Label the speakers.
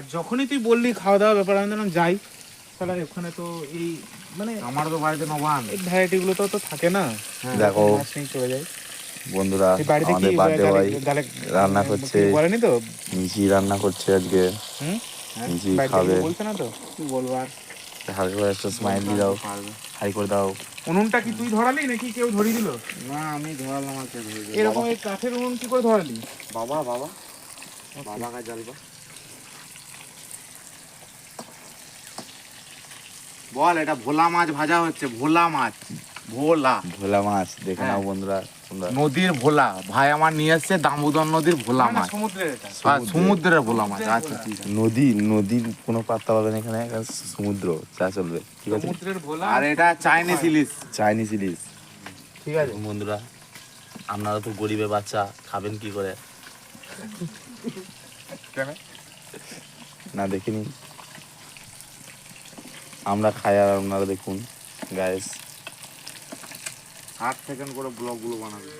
Speaker 1: আর যখনই তুই বললি খাওয়া দাওয়া ব্যাপার আমি জানাম যাই, তাহলে ওখানে তো এই মানে
Speaker 2: আমার তো বাড়িতে নবান
Speaker 1: এই ভ্যারাইটি গুলো তো থাকে না।
Speaker 3: দেখো
Speaker 1: মাছ নিয়ে চলে যাই
Speaker 3: বন্ধুরা,
Speaker 1: এই বাড়িতে। কি
Speaker 3: আমাদের বার্থডে বয় রান্না করছে,
Speaker 1: কিছু বলেনি তো?
Speaker 3: মিচি রান্না করছে আজকে।
Speaker 1: হুম,
Speaker 3: মিচি
Speaker 1: বাড়িতে
Speaker 3: খাবে।
Speaker 1: কিছু বলছে না তো?
Speaker 2: কি বলবো আর,
Speaker 3: হালকা করে একটা স্মাইল দিয়ে দাও, হাই করে দাও।
Speaker 1: উনুনটা কি তুই ধরালি নাকি কেউ ধরিয়ে দিল?
Speaker 2: না আমি ধরালাম আর কে ধরে দিল?
Speaker 1: এরকম এই কাঠের উনুন কি করে ধরালি?
Speaker 2: বাবা বাবা বাবা কা জ্বালবা। বল, এটা ভোলা মাছ ভাজা হচ্ছে, ভোলা মাছ, ভোলা
Speaker 3: ভোলা মাছ দেখে নাও
Speaker 2: হ্যাঁ।
Speaker 3: বন্ধুরা তোমরা।
Speaker 2: নদীর ভোলা, ভাই আমার নিয়ে এসছে দামোদর নদীর ভোলা
Speaker 1: না, না,
Speaker 2: মাছ।
Speaker 1: সমুদ্রের এটা।
Speaker 2: সমুদ্রের ভোলা মাছ,
Speaker 1: সমুদ্রের
Speaker 2: আচ্ছা
Speaker 1: ভোলা।
Speaker 2: ঠিক আছে।
Speaker 3: নদীর কোনো পাত্তা পাবে না এখানে, এখানে সমুদ্র চা চলবে, ঠিক আছে।
Speaker 1: সমুদ্রের ভোলা।
Speaker 2: আর এটা চাইনিজ ইলিশ।
Speaker 3: চাইনিজ ইলিশ।
Speaker 1: ঠিক আছে
Speaker 3: বন্ধুরা, আপনারা তো গরিবের বাচ্চা, খাবেন কি করে?
Speaker 1: কেন?
Speaker 3: না দেখিনি, আমরা খাই আর আপনারা দেখুন গাইস।
Speaker 2: 60 সেকেন্ড করে ব্লগ গুলো বানাবে।